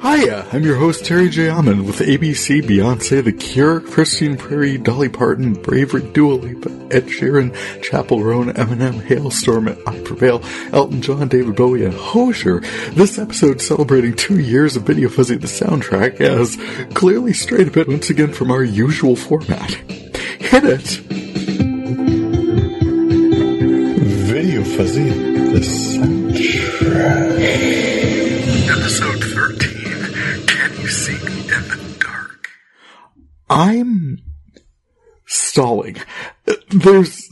Hiya, I'm your host Terry J. Aman with ABC, Beyonce, The Cure, Christine Prairie, Dolly Parton, Bravery, Dua Lipa, Ed Sheeran, Chappell Roan, Eminem, Hailstorm, I Prevail, Elton John, David Bowie, and Hozier. This episode celebrating 2 years of VideoFuzzy the Soundtrack has clearly strayed a bit once again from our usual format. Hit it! VideoFuzzy the Soundtrack. Episode 13. Can you see me in the dark? I'm stalling. There's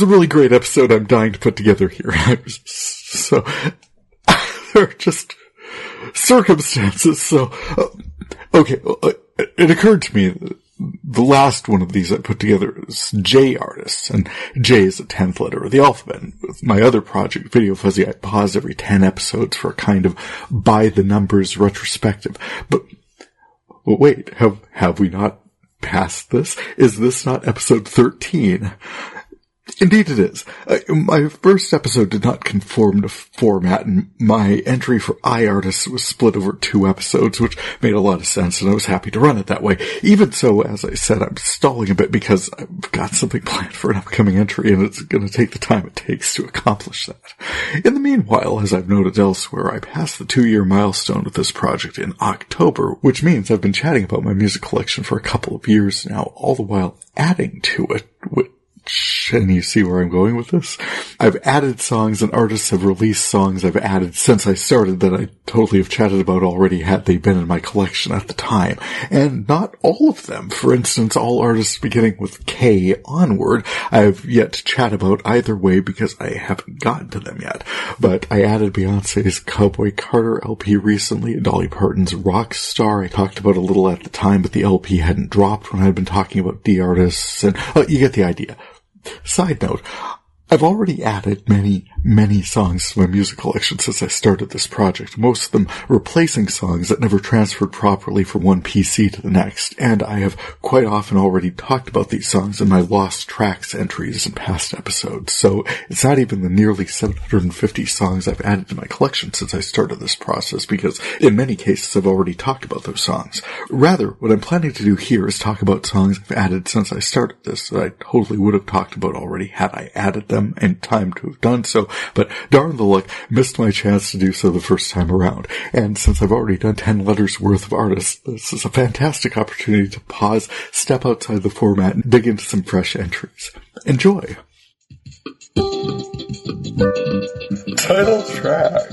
a really great episode I'm dying to put together here. So, there are just circumstances. So, okay, it occurred to me that the last one of these I put together is J artists, and J is the 10th letter of the alphabet. With my other project, VideoFuzzy, I pause every 10 episodes for a kind of by-the-numbers retrospective. But wait, have we not passed this? Is this not episode 13? Indeed it is. My first episode did not conform to format, and my entry for I artists was split over 2 episodes, which made a lot of sense, and I was happy to run it that way. Even so, as I said, I'm stalling a bit because I've got something planned for an upcoming entry, and it's going to take the time it takes to accomplish that. In the meanwhile, as I've noted elsewhere, I passed the 2-year milestone with this project in October, which means I've been chatting about my music collection for a couple of years now, all the while adding to it, and you see where I'm going with this? I've added songs and artists have released songs I've added since I started that I totally have chatted about already had they been in my collection at the time. And not all of them. For instance, all artists beginning with K onward, I've yet to chat about either way because I haven't gotten to them yet. But I added Beyonce's Cowboy Carter LP recently, Dolly Parton's Rockstar I talked about a little at the time, but the LP hadn't dropped when I'd been talking about D artists, and you get the idea. Side note, I've already added many songs to my music collection since I started this project, most of them replacing songs that never transferred properly from one PC to the next, and I have quite often already talked about these songs in my Lost Tracks entries in past episodes, so it's not even the nearly 750 songs I've added to my collection since I started this process, because in many cases I've already talked about those songs. Rather, what I'm planning to do here is talk about songs I've added since I started this that I totally would have talked about already had I added them in time to have done so, but darn the luck, missed my chance to do so the first time around. And since I've already done 10 letters worth of artists, this is a fantastic opportunity to pause, step outside the format, and dig into some fresh entries. Enjoy! Title track.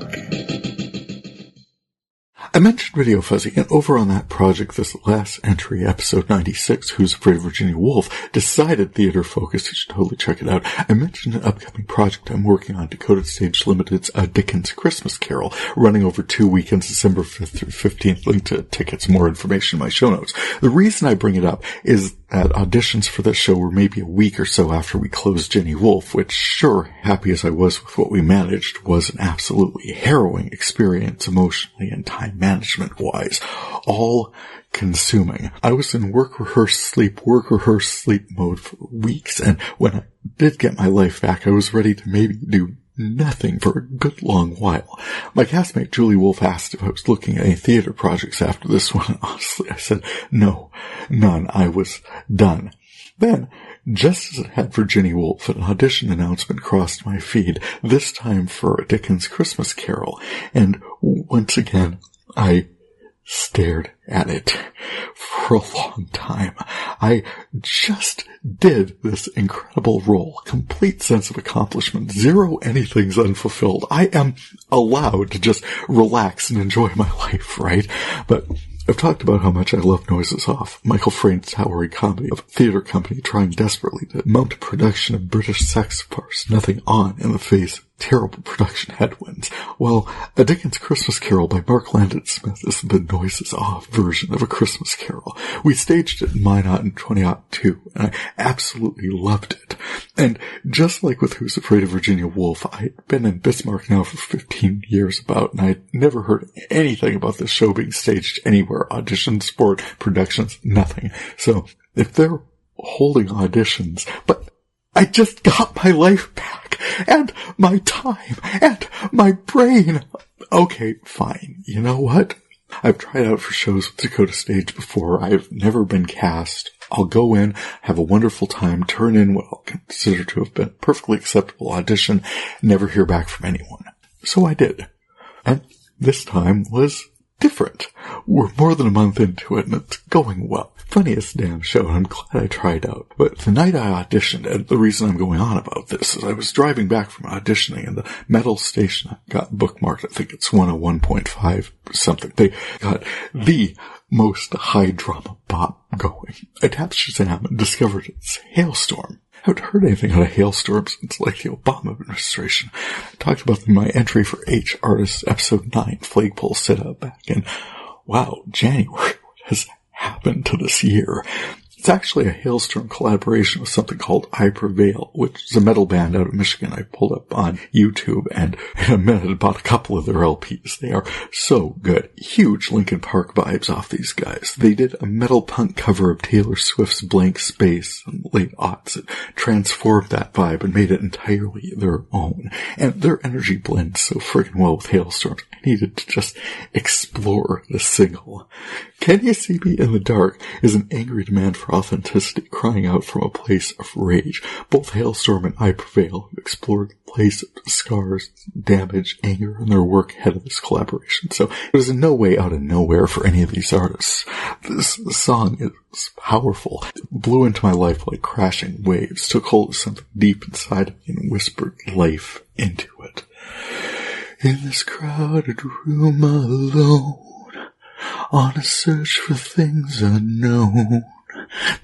I mentioned VideoFuzzy, and over on that project, this last entry, episode 96, Who's Afraid of Virginia Woolf, decided theater focus. You should totally check it out. I mentioned an upcoming project I'm working on, Decoded Stage Limited's A Dickens Christmas Carol, running over 2 weekends, December 5th through 15th. Link to tickets, more information in my show notes. The reason I bring it up is that auditions for this show were maybe a week or so after we closed Jenny Wolf, which, sure, happy as I was with what we managed, was an absolutely harrowing experience emotionally and time management-wise. All consuming. I was in work, rehearse, sleep mode for weeks, and when I did get my life back, I was ready to maybe do nothing for a good long while. My castmate Julie Wolf asked if I was looking at any theater projects after this one, and honestly I said, no, none. I was done. Then, just as it had for Jenny Wolf, an audition announcement crossed my feed, this time for A Dickens Christmas Carol, and once again, I stared at it for a long time. I just did this incredible role. Complete sense of accomplishment. Zero anything's unfulfilled. I am allowed to just relax and enjoy my life, right? But I've talked about how much I love Noises Off, Michael Frayn's towering comedy of a theater company trying desperately to mount a production of British sex farce, nothing on in the face of terrible production headwinds. Well, A Dickens Christmas Carol by Mark Landon Smith is the Noises Off version of A Christmas Carol. We staged it in Minot in 2002, and I absolutely loved it. And just like with Who's Afraid of Virginia Woolf, I'd been in Bismarck now for 15 years about, and I'd never heard anything about this show being staged anywhere. Auditions, sport, productions, nothing. So, if they're holding auditions, but I just got my life back, and my time, and my brain. Okay, fine. You know what? I've tried out for shows with Dakota Stage before. I've never been cast. I'll go in, have a wonderful time, turn in what I'll consider to have been a perfectly acceptable audition, never hear back from anyone. So I did. And this time was different. We're more than a month into it, and it's going well. Funniest damn show, and I'm glad I tried out. But the night I auditioned, and the reason I'm going on about this is I was driving back from auditioning, and the metal station I got bookmarked, I think it's 101.5 something. They got the most high drama bop going. I tapped Shazam and discovered it's Hailstorm. I haven't heard anything out of Hailstorm since, like, the Obama administration. I talked about them in my entry for H Artists episode 9, Flagpole Sit-Up, back in, wow, January. What has happened to this year? It's actually a Hailstorm collaboration with something called I Prevail, which is a metal band out of Michigan I pulled up on YouTube, and in a minute I bought a couple of their LPs. They are so good. Huge Linkin Park vibes off these guys. They did a metal punk cover of Taylor Swift's Blank Space in the late aughts. It transformed that vibe and made it entirely their own. And their energy blends so friggin' well with Hailstorm. I needed to just explore the single. Can You See Me in the Dark is an angry demand for authenticity, crying out from a place of rage. Both Hailstorm and I Prevail have explored the place of scars, damage, anger in their work ahead of this collaboration, so it was in no way out of nowhere for any of these artists. This song is powerful. It blew into my life like crashing waves, took hold of something deep inside of me and whispered life into it. In this crowded room alone, on a search for things unknown,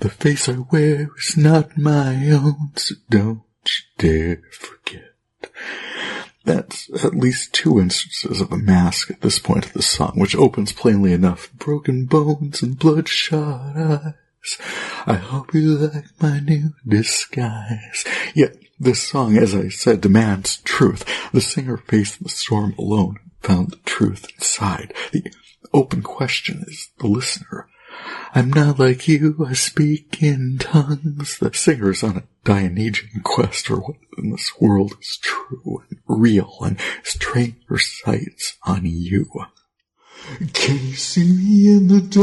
the face I wear is not my own, so don't you dare forget. That's at least 2 instances of a mask at this point of the song, which opens plainly enough, broken bones and bloodshot eyes. I hope you like my new disguise. Yet this song, as I said, demands truth. The singer faced the storm alone and found the truth inside. The open question is the listener. I'm not like you, I speak in tongues. The singer's on a Dionysian quest for what in this world is true and real, and has trained her sights on you. Can you see me in the dark?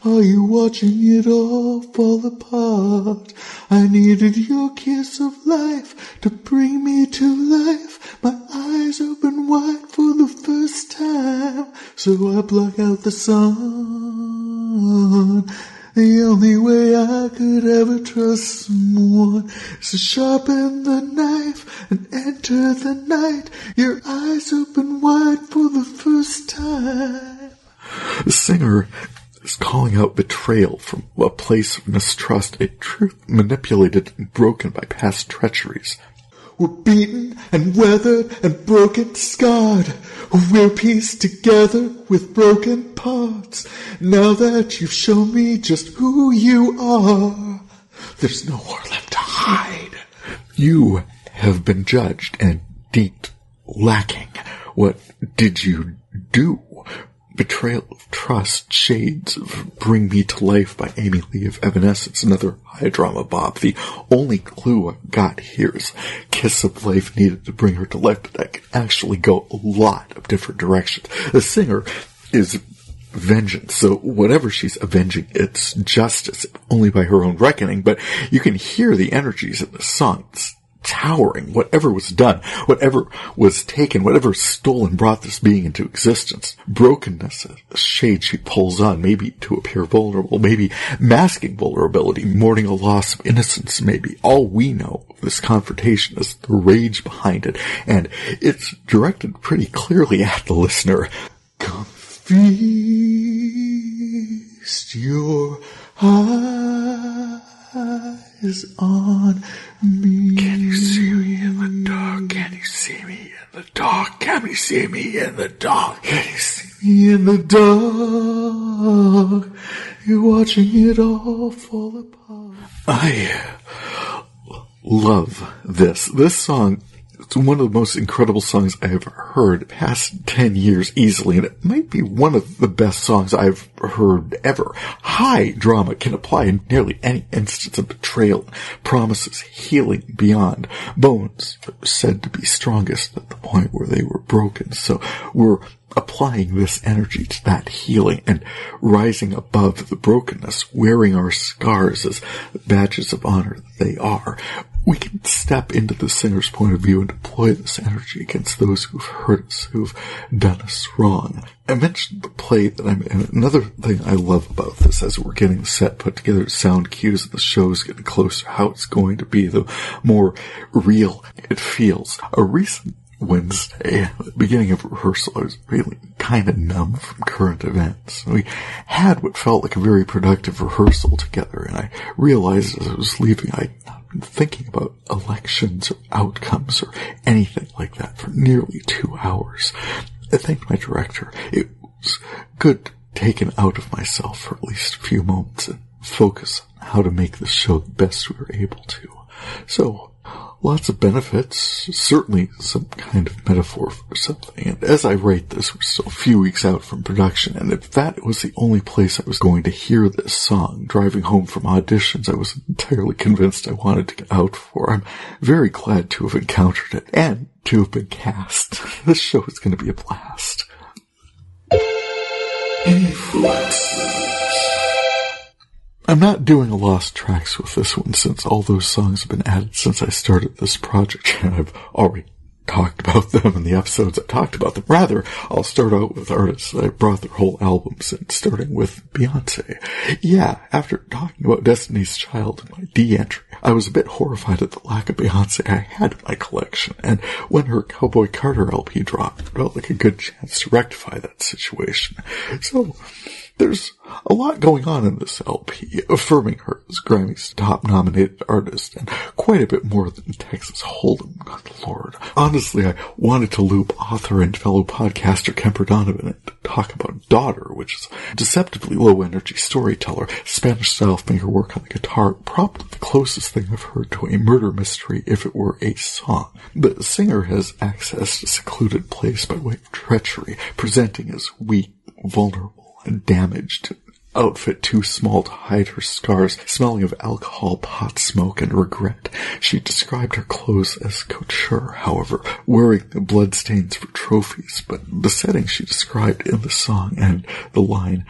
Are you watching it all fall apart? I needed your kiss of life to bring me to life. My eyes open wide for the first time, so I block out the sun. The only way I could ever trust someone is to sharpen the knife and enter the night. Your eyes open wide for the first time. The singer is calling out betrayal from a place of mistrust, a truth manipulated and broken by past treacheries. We're beaten and weathered and broken, scarred. We're pieced together with broken parts. Now that you've shown me just who you are, there's nowhere left to hide. You have been judged and deemed lacking. What did you do? Betrayal of Trust, Shades of Bring Me to Life by Amy Lee of Evanescence, another high drama bop. The only clue I got here is Kiss of Life needed to bring her to life, but that can actually go a lot of different directions. The singer is vengeance, so whatever she's avenging, it's justice, only by her own reckoning, but you can hear the energies in the song. It's towering. Whatever was done, whatever was taken, whatever stolen brought this being into existence. Brokenness, a shade she pulls on, maybe to appear vulnerable, maybe masking vulnerability, mourning a loss of innocence, maybe. All we know of this confrontation is the rage behind it, and it's directed pretty clearly at the listener. Come feast your eyes on me. Can you see me in the dark? Can you see me in the dark? Can you see me in the dark? Can you see me in the dark? You're watching it all fall apart. I love this. This song, it's one of the most incredible songs I have heard past 10 years easily, and it might be one of the best songs I've heard ever. High drama can apply in nearly any instance of betrayal, promises, healing beyond. Bones are said to be strongest at the point where they were broken, so we're applying this energy to that healing and rising above the brokenness, wearing our scars as badges of honor that they are, we can step into the singer's point of view and deploy this energy against those who've hurt us, who've done us wrong. I mentioned the play that I'm in. Another thing I love about this, as we're getting the set put together, sound cues, and the show's getting closer, how it's going to be, the more real it feels. A recent Wednesday, at the beginning of rehearsal, I was feeling kind of numb from current events. We had what felt like a very productive rehearsal together, and I realized as I was leaving, I'd not been thinking about elections or outcomes or anything like that for nearly 2 hours. I thanked my director. It was good taken out of myself for at least a few moments and focus on how to make this show the best we were able to. So, lots of benefits, certainly some kind of metaphor for something. And as I write this, we're still a few weeks out from production, and if that was the only place I was going to hear this song, driving home from auditions, I was entirely convinced I wanted to get out for. I'm very glad to have encountered it, and to have been cast. This show is going to be a blast. Influences. I'm not doing a lost tracks with this one, since all those songs have been added since I started this project, and I've already talked about them in the episodes I talked about them. Rather, I'll start out with artists that I brought their whole albums in, starting with Beyonce. Yeah, after talking about Destiny's Child in my D entry, I was a bit horrified at the lack of Beyonce I had in my collection, and when her Cowboy Carter LP dropped, it felt like a good chance to rectify that situation. So, there's a lot going on in this LP, affirming her as Grammy's top-nominated artist, and quite a bit more than Texas Hold'em, good lord. Honestly, I wanted to loop author and fellow podcaster Kemper Donovan in to talk about Daughter, which is a deceptively low-energy storyteller, Spanish-style finger work on the guitar, probably the closest thing I've heard to a murder mystery if it were a song. The singer has access to secluded place by way of treachery, presenting as weak, vulnerable, and damaged, outfit too small to hide her scars, smelling of alcohol, pot smoke, and regret. She described her clothes as couture, however, wearing the bloodstains for trophies, but the setting she described in the song and the line,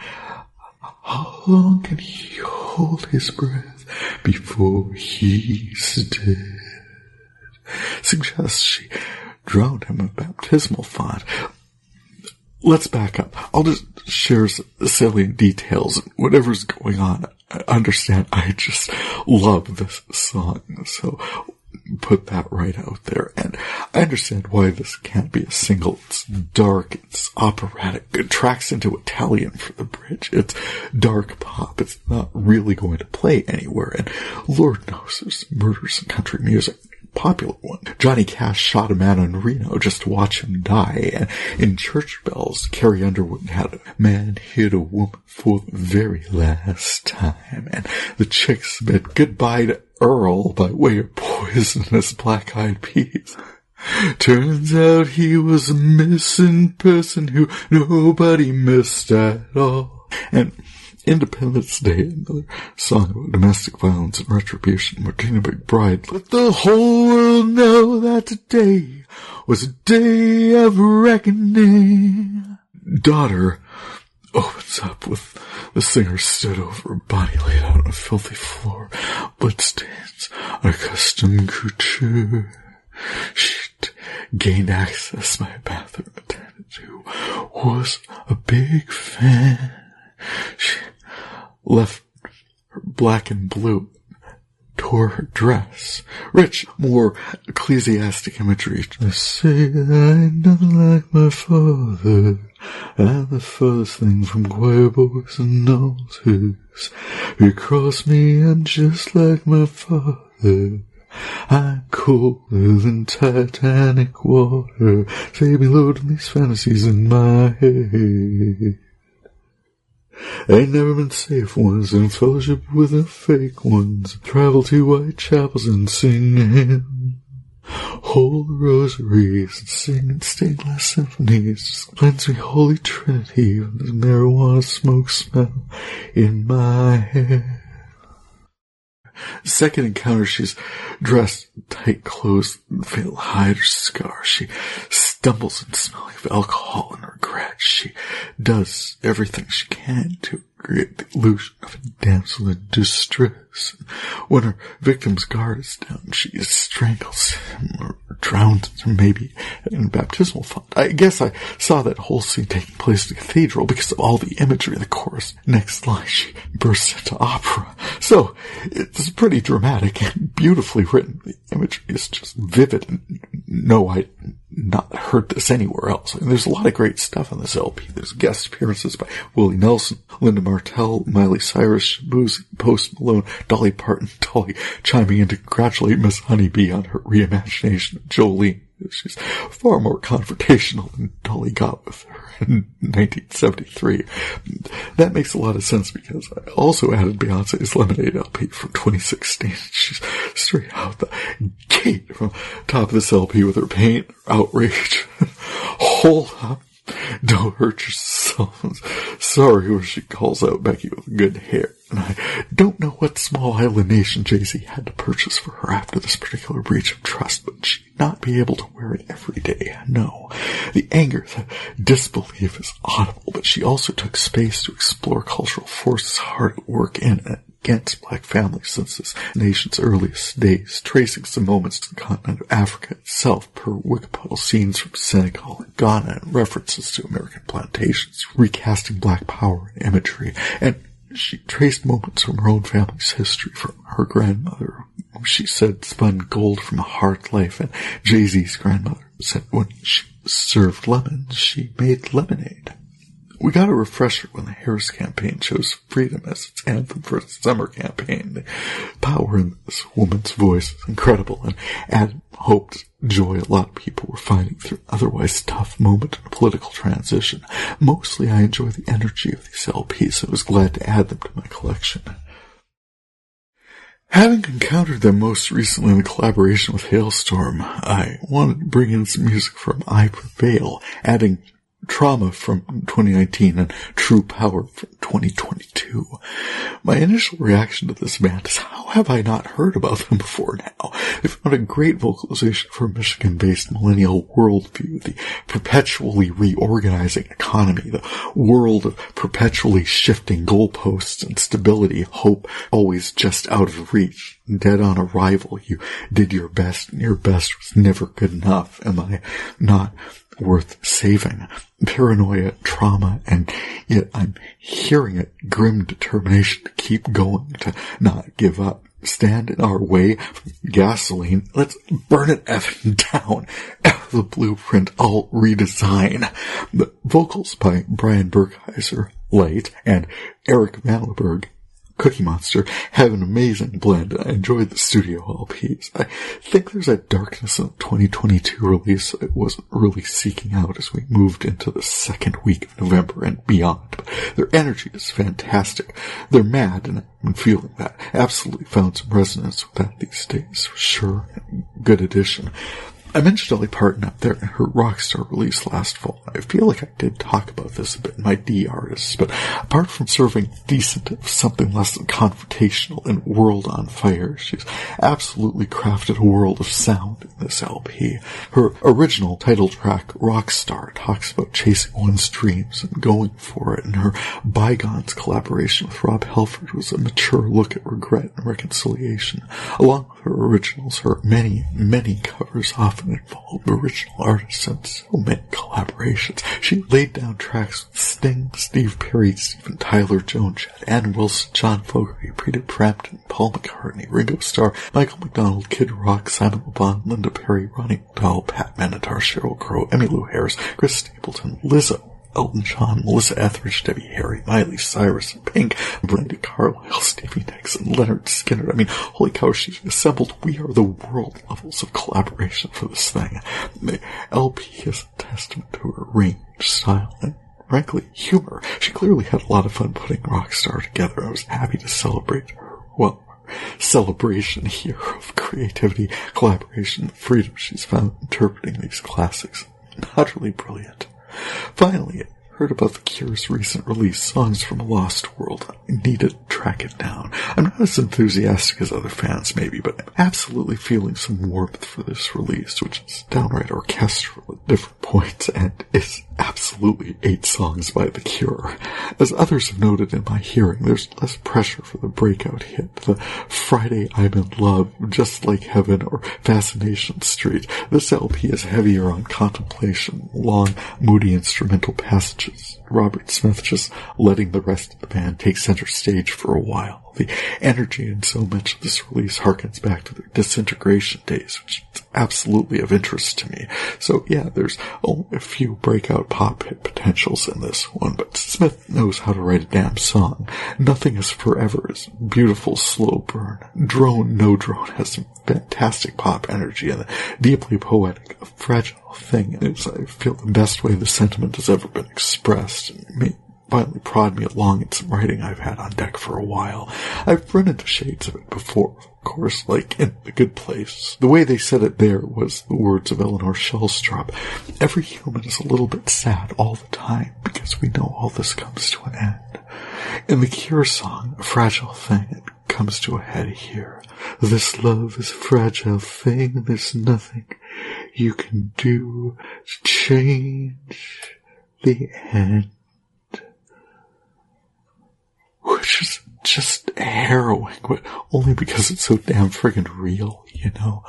"How long can he hold his breath before he's dead?" suggests she drowned him in baptismal font. Let's back up. I'll just share some salient details. Whatever's going on, I understand I just love this song, so put that right out there. And I understand why this can't be a single. It's dark, it's operatic, it tracks into Italian for the bridge. It's dark pop. It's not really going to play anywhere. And Lord knows there's murders in country music. Popular one. Johnny Cash shot a man in Reno just to watch him die, and in Church Bells, Carrie Underwood had a man hit a woman for the very last time, and the chicks bid goodbye to Earl by way of poisonous black-eyed peas. Turns out he was a missing person who nobody missed at all. And Independence Day, another song about domestic violence and retribution. Martina McBride, let the whole world know that today was a day of reckoning. Daughter opens up with the singer stood over her body laid out on a filthy floor. Bloodstains are custom couture. She'd gained access by a bathroom attendant who was a big fan. She left her black and blue, tore her dress. Rich, more ecclesiastic imagery. I say that I ain't nothing like my father. I'm the furthest thing from choir boys and altars. You cross me, I'm just like my father. I'm colder than Titanic water. Say me loading these fantasies in my head. Ain't never been safe ones in fellowship with the fake ones. Travel to white chapels and sing hymns. Hold rosaries and sing in stainless symphonies. Just cleanse me, Holy Trinity, with this marijuana smoke smell in my hair. Second encounter, she's dressed in tight clothes and fail to hide her scar. She stumbles in smelling of alcohol and regret. She does everything she can to create the illusion of a damsel in distress. When her victim's guard is down, she strangles him or drowns him, maybe in a baptismal font. I guess I saw that whole scene taking place in the cathedral because of all the imagery in the chorus. Next line, she bursts into opera. So, it's pretty dramatic and beautifully written. The imagery is just vivid, and no, I not heard this anywhere else. I mean, there's a lot of great stuff on this LP. There's guest appearances by Willie Nelson, Linda Martell, Miley Cyrus, Boozy, Post Malone, Dolly Parton, Dolly chiming in to congratulate Miss Honeybee on her reimagination of Jolene. She's far more confrontational than Dolly got with her in 1973. That makes a lot of sense because I also added Beyonce's Lemonade LP from 2016. She's straight out the gate from top of this LP with her pain, outrage. Hold up. Don't hurt yourself. Sorry, where she calls out Becky with good hair. And I don't know what small island nation Jay-Z had to purchase for her after this particular breach of trust, but she'd not be able to wear it every day. No. The anger, the disbelief is audible, but she also took space to explore cultural forces hard at work in and against black families since this nation's earliest days, tracing some moments to the continent of Africa itself per Wikipedia, scenes from Senegal and Ghana, and references to American plantations, recasting black power in imagery, and she traced moments from her own family's history from her grandmother, who she said spun gold from a hard life, and Jay-Z's grandmother said when she was served lemons, she made lemonade. We got a refresher when the Harris campaign chose freedom as its anthem for its summer campaign. The power in this woman's voice is incredible and added hope, joy a lot of people were finding through an otherwise tough moment in a political transition. Mostly I enjoy the energy of these LPs, so I was glad to add them to my collection. Having encountered them most recently in a collaboration with Hailstorm, I wanted to bring in some music from I Prevail, adding Trauma from 2019 and True Power from 2022. My initial reaction to this band is, how have I not heard about them before now? They found a great vocalization for a Michigan-based millennial worldview, the perpetually reorganizing economy, the world of perpetually shifting goalposts and stability, hope always just out of reach, dead on arrival. You did your best and your best was never good enough. Am I not worth saving? Paranoia, trauma, and yet I'm hearing it, grim determination to keep going, to not give up. Stand in our way from gasoline. Let's burn it effing down. F the blueprint, I'll redesign. The vocals by Brian Burkheiser, Light, and Eric Malberg, Cookie Monster, have an amazing blend. I enjoyed the studio LPs. I think there's a darkness in the 2022 release I wasn't really seeking out as we moved into the second week of November and beyond. But their energy is fantastic. They're mad, and I'm feeling that. Absolutely found some resonance with that these days, for sure. Good addition. I mentioned Dolly Parton up there in her Rockstar release last fall. I feel like I did talk about this a bit in my D artists, but apart from serving decent of something less than confrontational in World on Fire, she's absolutely crafted a world of sound in this LP. Her original title track, Rockstar, talks about chasing one's dreams and going for it, and her Bygones collaboration with Rob Halford was a mature look at regret and reconciliation. Along with her originals, her many, many covers often involved original artists and so many collaborations. She laid down tracks with Sting, Steve Perry, Steven Tyler, Joan Jett, Ann Wilson, John Fogerty, Peter Frampton, Paul McCartney, Ringo Starr, Michael McDonald, Kid Rock, Simon Le Bon, Linda Perry, Ronnie McDowell, Pat Benatar, Sheryl Crow, Emmylou Harris, Chris Stapleton, Lizzo, Elton John, Melissa Etheridge, Debbie Harry, Miley Cyrus, Pink, Brenda Carlisle, Stevie Nicks, and Leonard Skinner. I mean, holy cow, she's assembled We Are the World levels of collaboration for this thing. The LP is a testament to her range, style, and frankly, humor. She clearly had a lot of fun putting Rockstar together. I was happy to celebrate her, celebration here of creativity, collaboration, and freedom she's found interpreting these classics. Utterly brilliant. Finally, heard about The Cure's recent release, Songs from a Lost World. I need to track it down. I'm not as enthusiastic as other fans, maybe, but I'm absolutely feeling some warmth for this release, which is downright orchestral at different points, and is absolutely 8 songs by The Cure. As others have noted in my hearing, there's less pressure for the breakout hit, the Friday I'm in Love, Just Like Heaven, or Fascination Street. This LP is heavier on contemplation, long, moody instrumental passages, Robert Smith just letting the rest of the band take center stage for a while. The energy in so much of this release harkens back to their Disintegration days, which is absolutely of interest to me. So yeah, there's only a few breakout pop hit potentials in this one, but Smith knows how to write a damn song. Nothing is forever is beautiful slow burn. Drone No Drone has some fantastic pop energy, and the deeply poetic, fragile thing is, I feel, the best way the sentiment has ever been expressed, and may finally prod me along in some writing I've had on deck for a while. I've run into shades of it before, of course, like in The Good Place. The way they said it there was the words of Eleanor Shellstrop. Every human is a little bit sad all the time, because we know all this comes to an end. In the Cure song, A Fragile Thing, it comes to a head here. This love is a fragile thing, there's nothing you can do to change the end. Which is just harrowing, but only because it's so damn friggin' real, you know?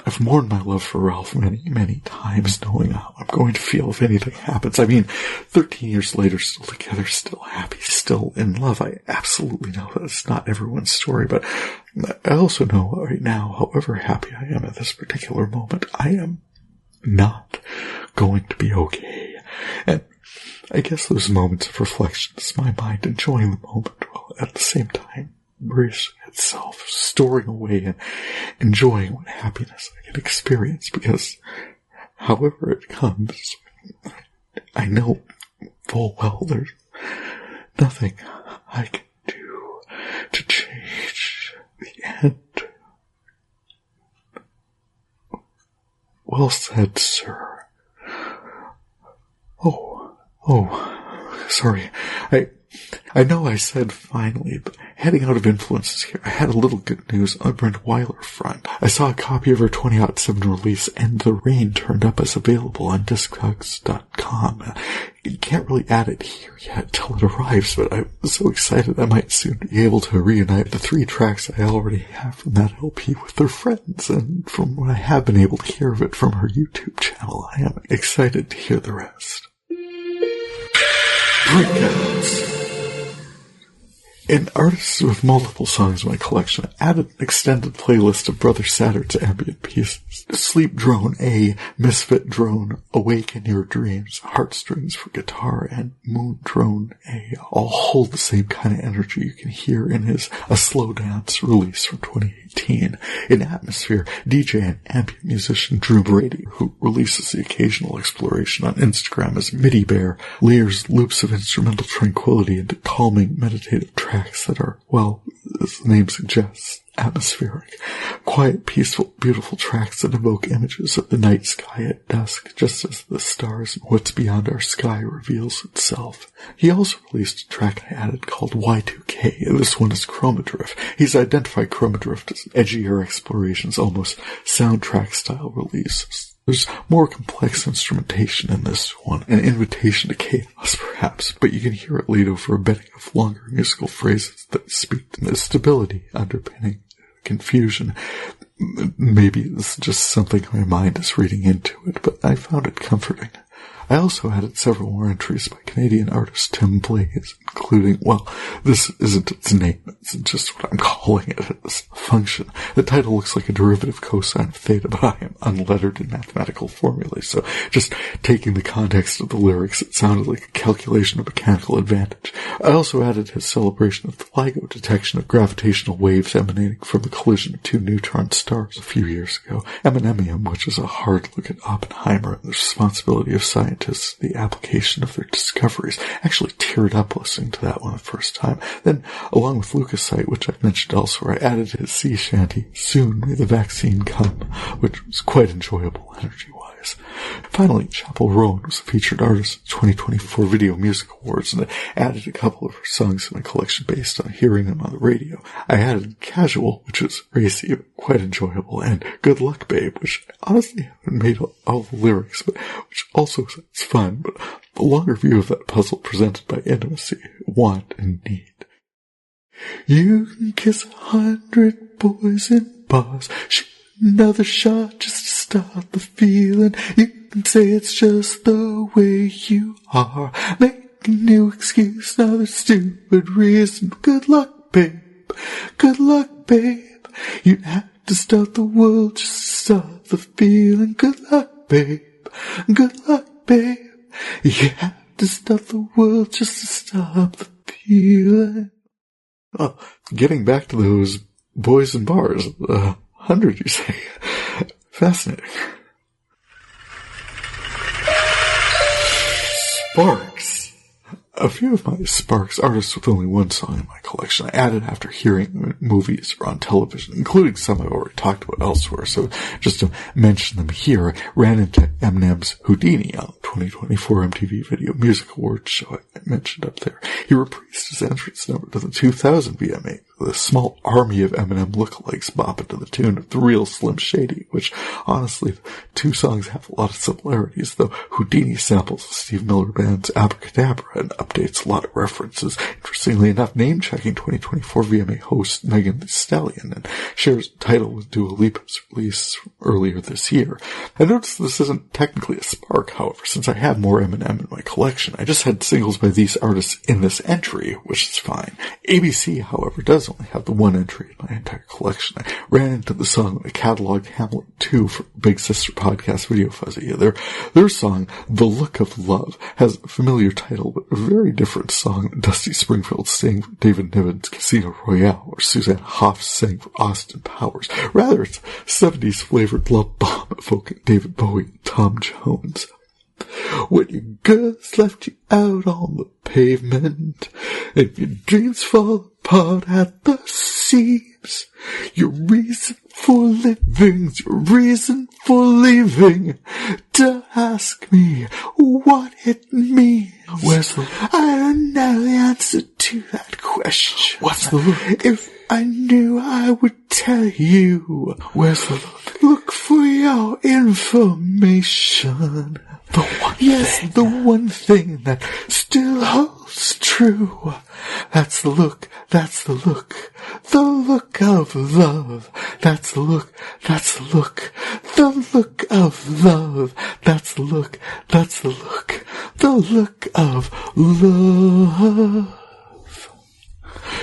I've mourned my love for Ralph many, many times, knowing how I'm going to feel if anything happens. I mean, 13 years later, still together, still happy, still in love. I absolutely know that's not everyone's story, but I also know right now, however happy I am at this particular moment, I am not going to be okay. And I guess those moments of reflection is my mind enjoying the moment while at the same time bracing itself, storing away and enjoying what happiness I can experience, because however it comes, I know full well there's nothing I can do to change the end. Well said, sir. Oh, sorry. I know I said finally, but heading out of influences here, I had a little good news on the Brenda Weiler front. I saw a copy of her 2007 release, And the Rain, turned up as available on Discogs.com. You can't really add it here yet till it arrives, but I'm so excited I might soon be able to reunite the 3 tracks I already have from that LP with their friends, and from what I have been able to hear of it from her YouTube channel, I am excited to hear the rest. Breakouts. In Artists with Multiple Songs in my collection, I added an extended playlist of Brother Saturn's ambient pieces. Sleep Drone A, Misfit Drone, Awake in Your Dreams, Heartstrings for Guitar, and Moon Drone A all hold the same kind of energy you can hear in his A Slow Dance release from 2018. In Atmosphere, DJ and ambient musician Drew Brady, who releases the occasional exploration on Instagram as MIDI Bear, layers loops of instrumental tranquility into calming, meditative tracks that are, well, as the name suggests, atmospheric. Quiet, peaceful, beautiful tracks that evoke images of the night sky at dusk, just as the stars and what's beyond our sky reveals itself. He also released a track I added called Y2K. This one is Chromadrift. He's identified Chromadrift as edgier explorations, almost soundtrack-style releases. There's more complex instrumentation in this one, an invitation to chaos perhaps, but you can hear it laid over a bedding of longer musical phrases that speak to the stability underpinning confusion. Maybe this is just something my mind is reading into it, but I found it comforting. I also added several more entries by Canadian artist Tim Blaze, including, well, this isn't its name, it's just what I'm calling it, it's a function. The title looks like a derivative cosine of theta, but I am unlettered in mathematical formulae, so just taking the context of the lyrics, it sounded like a calculation of mechanical advantage. I also added his celebration of the LIGO detection of gravitational waves emanating from the collision of 2 neutron stars a few years ago, Eminemium, which is a hard look at Oppenheimer and the responsibility of science, the application of their discoveries. Actually teared up listening to that one the first time. Then, along with Lucasite, which I've mentioned elsewhere, I added his sea shanty, Soon May the Vaccine Come, which was quite enjoyable energy-wise. guys. Finally, Chapel Roan was a featured artist at the 2024 Video Music Awards, and I added a couple of her songs to my collection based on hearing them on the radio. I added Casual, which was racy but quite enjoyable, and Good Luck Babe, which I honestly haven't made all the lyrics, but which also sounds fun, but a longer view of that puzzle presented by Intimacy, Want, and Need. You can kiss 100 boys in bars, shoot another shot just to start the feeling. You can say it's just the way you are, make a new excuse, another stupid reason. Good luck, babe. Good luck, babe. You'd have to start the world just to start the feeling. Good luck, babe. Good luck, babe. You have to start the world just to stop the feeling. Oh, getting back to those boys in bars. 100, you say? Fascinating. Sparks. A few of my Sparks artists with only one song in my collection I added after hearing them in movies or on television, including some I've already talked about elsewhere, so just to mention them here, I ran into Eminem's Houdini on the 2024 MTV Video Music Awards show I mentioned up there. He reprised his entrance number to the 2000 VMA with a small army of Eminem lookalikes bopping to the tune of The Real Slim Shady, which, honestly, the two songs have a lot of similarities, though Houdini samples the Steve Miller Band's Abracadabra and updates a lot of references. Interestingly enough, name-checking 2024 VMA host Megan Thee Stallion and shares a title with Dua Lipa's release earlier this year. I noticed this isn't technically a spark, however, since I have more Eminem in my collection. I just had singles by these artists in this entry, which is fine. ABC, however, does only have the one entry in my entire collection. I ran into the song when I cataloged Hamlet 2 for Big Sister podcast VideoFuzzy. Their song, The Look of Love, has a familiar title, but a very different song than Dusty Springfield sang for David Niven's Casino Royale, or Suzanne Hoff sang for Austin Powers. Rather, it's 70s flavored love bomb evoking David Bowie and Tom Jones. When your girls left you out on the pavement, and your dreams fall apart at the seams, your reason for living's your reason for leaving. Don't ask me what it means. Where's the... I don't know the answer to that question. What's the look? If I knew, I would tell you. Where's the look? Look for your information. The one thing. The one thing that still holds true. That's the look, that's the look. The look of love. That's the look, that's the look. The look of love. That's the look, that's the look. The look of love.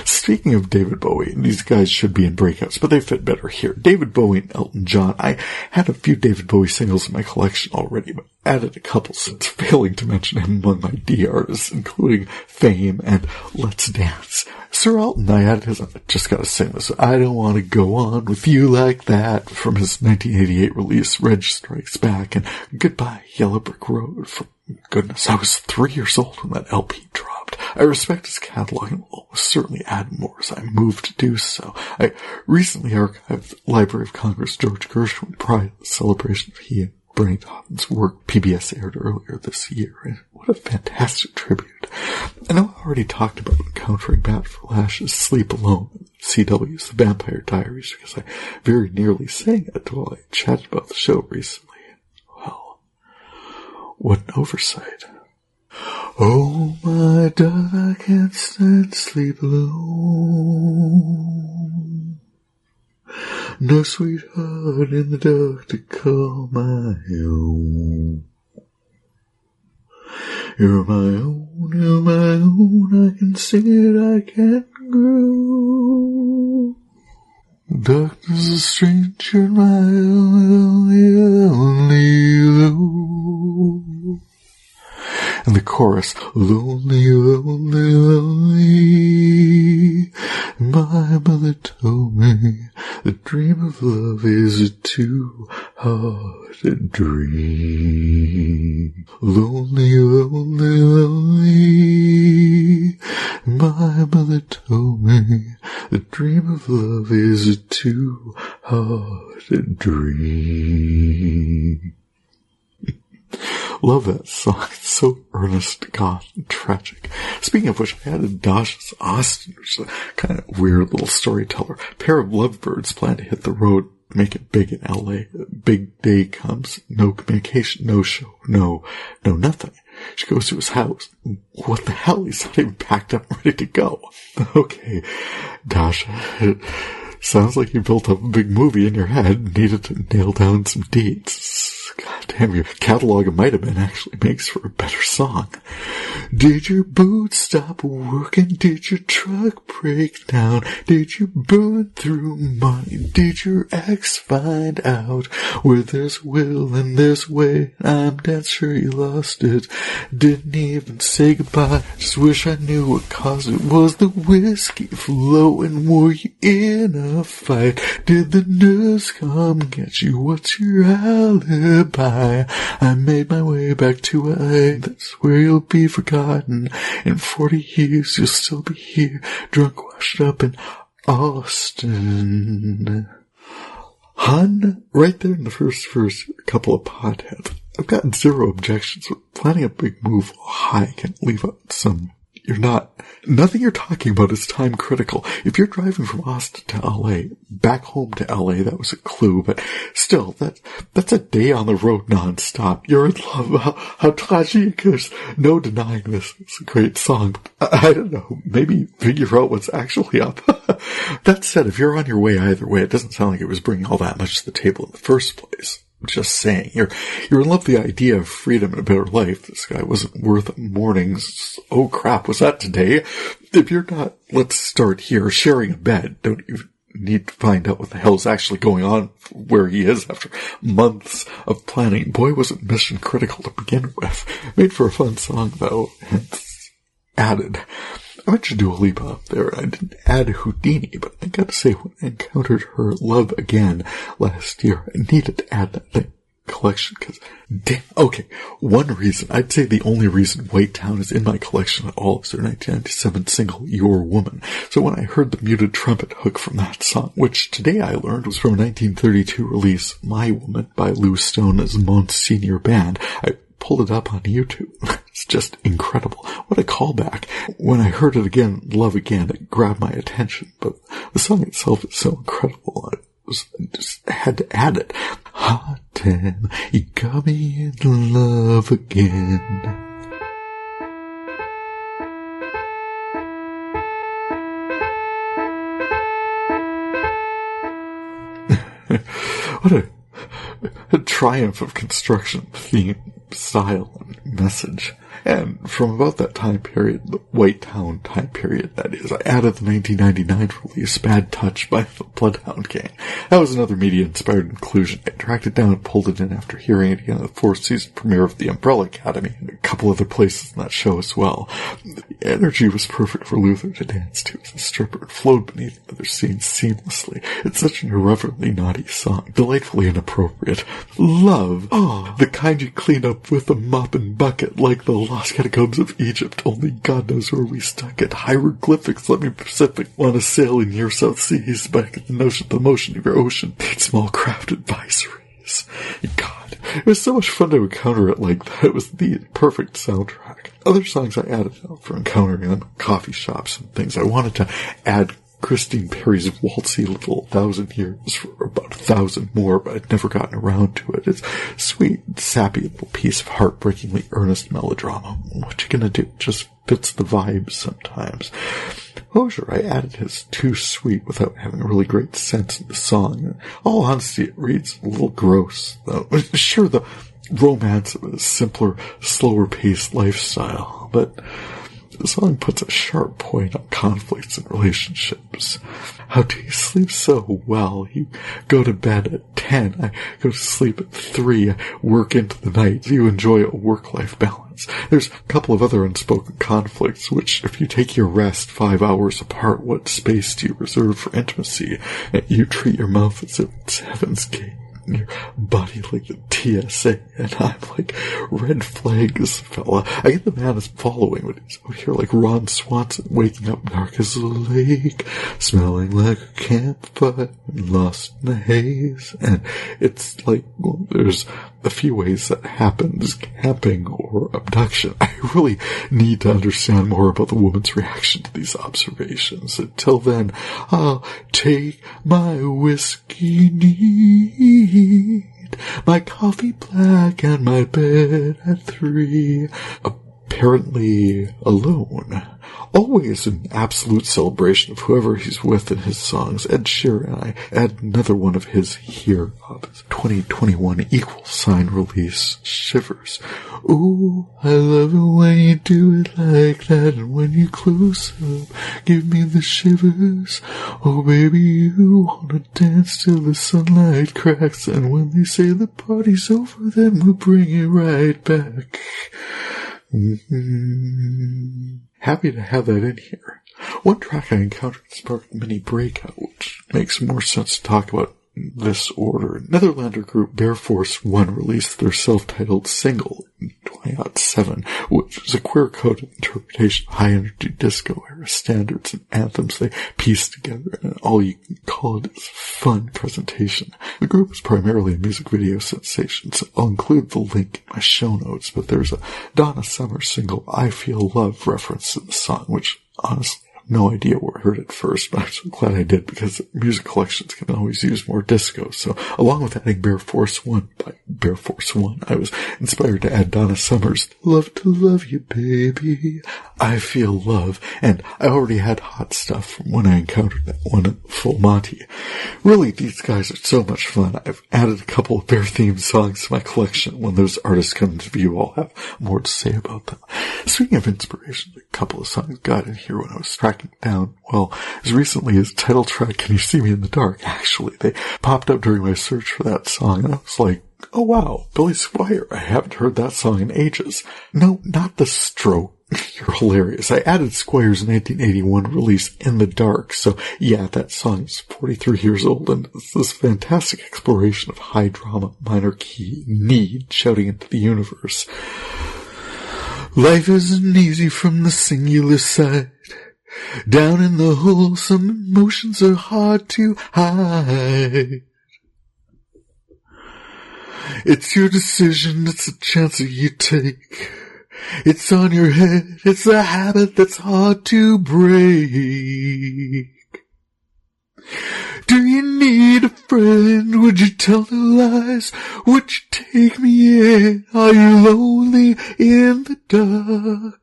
Speaking of David Bowie, these guys should be in breakouts, but they fit better here. David Bowie and Elton John. I had a few David Bowie singles in my collection already, but added a couple since failing to mention him among my D artists, including Fame and Let's Dance. Sir Elton, I added his, I just gotta sing this, I Don't Want to Go On With You Like That, from his 1988 release, Reg Strikes Back, and Goodbye Yellow Brick Road. For goodness, I was 3 years old when that LP dropped. I respect his catalog and will almost certainly add more as I move to do so. I recently archived the Library of Congress George Gershwin Pride, the celebration of he and Bernie Taupin's work PBS aired earlier this year, and what a fantastic tribute. I know I already talked about Encountering Bat for Lashes, Sleep Alone, CW's The Vampire Diaries, because I very nearly sang it while I chatted about the show recently. Well, what an oversight. Oh, my dove, I can't stand sleep alone. No sweetheart in the dark to call my own. You're my own, you're my own, I can sing it, I can't grow. Darkness is a stranger in my only low. And the chorus, lonely, lonely, lonely. My mother told me the dream of love is too hard to dream. Lonely, lonely, lonely. My mother told me the dream of love is too hard to dream. Love that song. It's so earnest, goth, and tragic. Speaking of which, I added Dasha's Austin, which is a kind of weird little storyteller. A pair of lovebirds plan to hit the road, make it big in LA. Big day comes. No communication, no show, no nothing. She goes to his house. What the hell? He's not even packed up and ready to go. Okay, Dasha, it sounds like you built up a big movie in your head, needed to nail down some deeds. God damn, your catalog of Might Have Been actually makes for a better song. Did your boots stop working? Did your truck break down? Did you burn through money? Did your ex find out where there's will and there's way? I'm dead sure you lost it. Didn't even say goodbye. Just wish I knew what caused it. Was the whiskey flowing? Were you in a fight? Did the nurse come get you? What's your alibi? I made my way back to LA. That's where you'll be forgotten. In 40 years you'll still be here, drunk, washed up in Austin. Hun, right there in the first couple of potheads. I've got zero objections with planning a big move high can leave out some. Nothing you're talking about is time critical. If you're driving from Austin to LA, back home to LA, that was a clue, but still, that's a day on the road nonstop. You're in love. How tragic. There's no denying this. It's a great song. I don't know. Maybe figure out what's actually up. That said, if you're on your way either way, it doesn't sound like it was bringing all that much to the table in the first place. Just saying, you're in love with the idea of freedom and a better life. This guy wasn't worth mornings. Oh crap, was that today? If you're not, let's start here, sharing a bed. Don't even need to find out what the hell is actually going on where he is after months of planning. Boy, was it mission critical to begin with. Made for a fun song though, and added. I mentioned Dua Lipa up there. I didn't add Houdini, but I gotta say, when I encountered her Love Again last year, I needed to add that thing collection, because, damn, okay, one reason, I'd say the only reason White Town is in my collection at all is their 1997 single, Your Woman. So when I heard the muted trumpet hook from that song, which today I learned was from a 1932 release, My Woman, by Lou Stone's Monsignor Band, I pulled it up on YouTube. It's just incredible. What a callback. When I heard it again, Love Again, it grabbed my attention, but the song itself is so incredible. I just had to add it. Hot damn, you got me in love again. What a triumph of construction, theme, style, and message. And from about that time period, the White Town time period, that is, I added the 1999 release Bad Touch by the Bloodhound Gang. That was another media-inspired inclusion. I tracked it down and pulled it in after hearing it again at the fourth-season premiere of The Umbrella Academy and a couple other places in that show as well. The energy was perfect for Luther to dance to as a stripper. It flowed beneath the other scenes seamlessly. It's such an irreverently naughty song, delightfully inappropriate. Love, the kind you clean up with a mop and bucket like the lost catacombs of Egypt. Only God knows where we stuck it. Hieroglyphics, let me Pacific, want to sail in your South Seas, back at the motion of your ocean. Small craft advisories. God, it was so much fun to encounter it like that. It was the perfect soundtrack. Other songs I added for encountering them, coffee shops and things. I wanted to add Christine Perry's waltzy little 1,000 Years for about 1,000 more, but I'd never gotten around to it. It's a sweet, sappy little piece of heartbreakingly earnest melodrama. What you gonna do? It just fits the vibes sometimes. Oh, sure, I added his Too Sweet without having a really great sense of the song. In all honesty, it reads a little gross, though. Sure, the romance of a simpler, slower-paced lifestyle, but the song puts a sharp point on conflicts and relationships. How do you sleep so well? You go to bed at 10. I go to sleep at 3. I work into the night. You enjoy a work-life balance. There's a couple of other unspoken conflicts, which, if you take your rest 5 hours apart, what space do you reserve for intimacy? You treat your mouth as if it's heaven's gate. and your body like the TSA, and I'm like, red flags, fella. I get the man is following, but he's out here like Ron Swanson, waking up dark as a lake, smelling like a campfire, lost in the haze. And it's like, well, there's a few ways that happens, camping or abduction. I really need to understand more about the woman's reaction to these observations. Until then, I'll take my whiskey neat, my coffee black, and my bed at 3. Apparently alone. Always an absolute celebration of whoever he's with in his songs. Ed Sheeran, I add another one of his here of his 2021 equal sign release, Shivers. Ooh, I love it when you do it like that, and when you close up, give me the shivers. Oh baby, you wanna dance till the sunlight cracks, and when they say the party's over, then we'll bring it right back. Happy to have that in here. One track I encountered sparked mini breakout, which makes more sense to talk about in this order. Netherlander group Bear Force One released their self-titled single in 2007, which is a queer-coded interpretation of high-energy disco-era standards and anthems they pieced together, and all you can call it is fun presentation. The group is primarily a music video sensation, so I'll include the link in my show notes, but there's a Donna Summer single, I Feel Love, reference in the song, which honestly no idea where I heard it first, but I'm so glad I did, because music collections can always use more disco. So along with adding Bear Force One by Bear Force One, I was inspired to add Donna Summer's Love to Love You Baby, I Feel Love, and I already had Hot Stuff from when I encountered that one in Full Monty. Really, these guys are so much fun. I've added a couple of Bear themed songs to my collection. When those artists come into view, I'll have more to say about them. Speaking of inspiration, a couple of songs got in here when I was tracking down, well, as recently as title track Can You See Me in the Dark. Actually, they popped up during my search for that song, and I was like, oh wow, Billy Squier, I haven't heard that song in ages. No, not The Stroke. You're hilarious. I added Squire's 1981 release In the Dark, so yeah, that song is 43 years old, and it's this fantastic exploration of high drama, minor key need shouting into the universe. Life isn't easy from the singular side. Down in the hole, some emotions are hard to hide. It's your decision, it's a chance that you take. It's on your head, it's a habit that's hard to break. Do you need a friend? Would you tell no lies? Would you take me in? Are you lonely in the dark?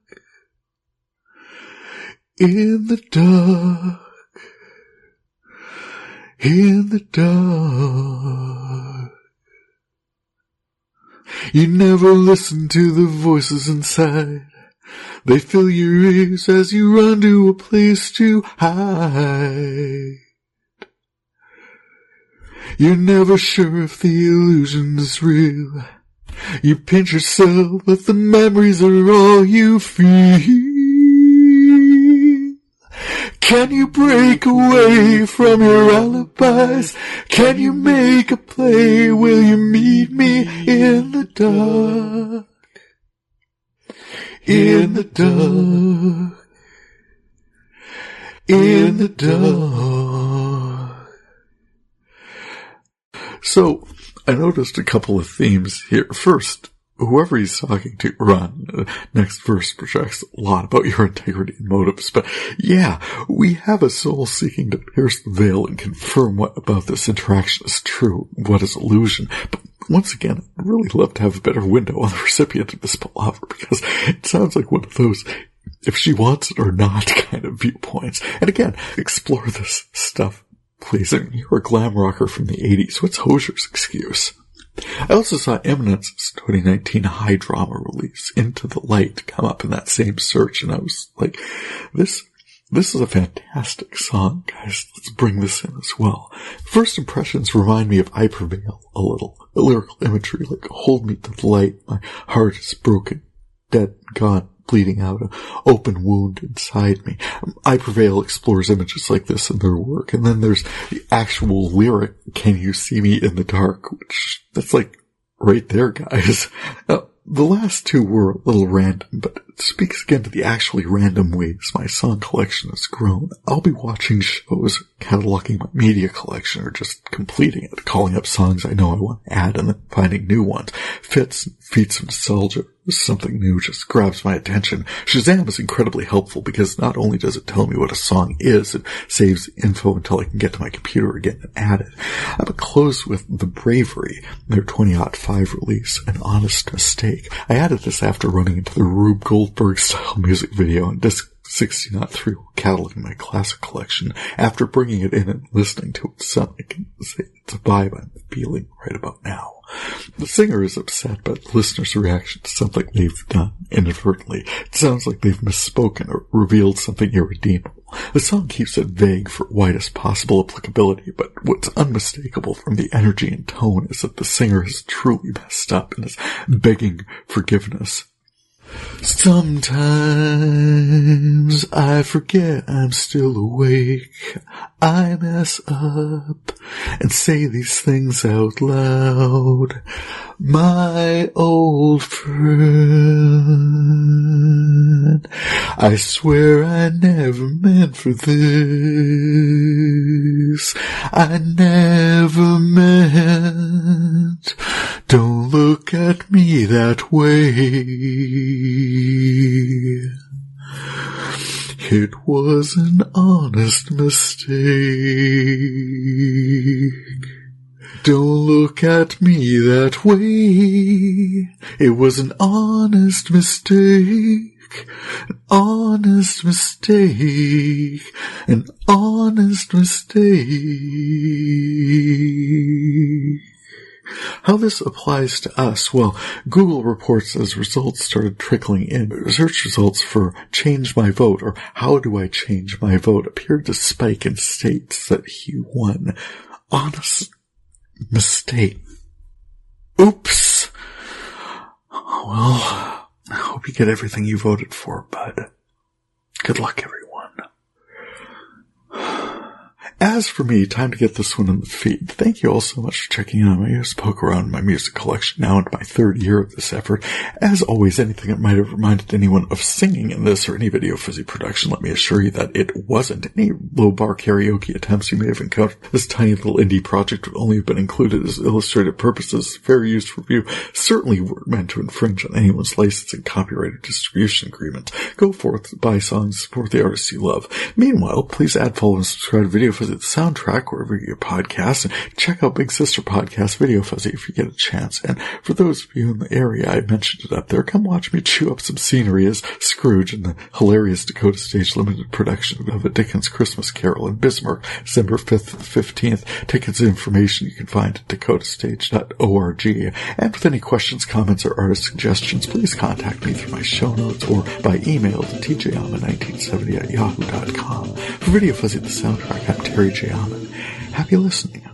In the dark, in the dark. You never listen to the voices inside. They fill your ears as you run to a place to hide. You're never sure if the illusion is real. You pinch yourself, but the memories are all you feel. Can you break away from your alibis? Can you make a play? Will you meet me in the dark? In the dark. In the dark. So, I noticed a couple of themes here. First, whoever he's talking to, Ron, next verse projects a lot about your integrity and motives, but yeah, we have a soul seeking to pierce the veil and confirm what about this interaction is true, what is illusion. But once again, I'd really love to have a better window on the recipient of this palaver, because it sounds like one of those if she wants it or not kind of viewpoints. And again, explore this stuff, please. I mean, you're a glam rocker from the 80s. What's Hosier's excuse? I also saw Eminem's 2019 high drama release, Into the Light, come up in that same search, and I was like, this is a fantastic song, guys. Let's bring this in as well. First impressions remind me of I Prevail a little. The lyrical imagery, like, hold me to the light, my heart is broken, dead, gone, bleeding out an open wound inside me. I Prevail explores images like this in their work. And then there's the actual lyric, Can You See Me in the Dark? Which, that's like right there, guys. The last two were a little random, but it speaks again to the actually random ways my song collection has grown. I'll be watching shows, cataloging my media collection, or just completing it, calling up songs I know I want to add and then finding new ones. Fits and feats of nostalgia. Something new just grabs my attention. Shazam is incredibly helpful because not only does it tell me what a song is, it saves info until I can get to my computer again and add it. I'm close with The Bravery, their 2005 release, An Honest Mistake. I added this after running into the Rube Goldberg-style music video on disc 60.3 cataloging my classic collection. After bringing it in and listening to it, I can say it's a vibe I'm feeling right about now. The singer is upset by the listener's reaction to something they've done inadvertently. It sounds like they've misspoken or revealed something irredeemable. The song keeps it vague for widest possible applicability, but what's unmistakable from the energy and tone is that the singer has truly messed up and is begging forgiveness. Sometimes I forget I'm still awake. I mess up and say these things out loud. My old friend, I swear I never meant for this. I never meant. Don't look at me that way. It was an honest mistake. Don't look at me that way. It was an honest mistake. An honest mistake. An honest mistake. How this applies to us? Well, Google reports as results started trickling in. Search results for change my vote or how do I change my vote appeared to spike in states that he won. Honest mistake. Oops. Well, I hope you get everything you voted for, bud. Good luck, everyone. As for me, time to get this one in the feed. Thank you all so much for checking in on my ears, poke around my music collection now into my third year of this effort. As always, anything that might have reminded anyone of singing in this or any VideoFuzzy production, let me assure you that it wasn't. Any low-bar karaoke attempts you may have encountered, this tiny little indie project would only have been included as illustrative purposes, fair use review, certainly weren't meant to infringe on anyone's license and copyright or distribution agreement. Go forth, buy songs, support the artists you love. Meanwhile, please add, follow, and subscribe to VideoFuzzy the Soundtrack wherever you get your podcasts, and check out Big Sister Podcast VideoFuzzy if you get a chance. And for those of you in the area, I mentioned it up there, come watch me chew up some scenery as Scrooge in the hilarious Dakota Stage limited production of A Dickens Christmas Carol in Bismarck, December 5th and 15th. Tickets and information you can find at dakotastage.org. And with any questions, comments, or artist suggestions, please contact me through my show notes or by email to tjama1970@yahoo.com. For VideoFuzzy the Soundtrack, I'm Terry J. Aman. Happy listening.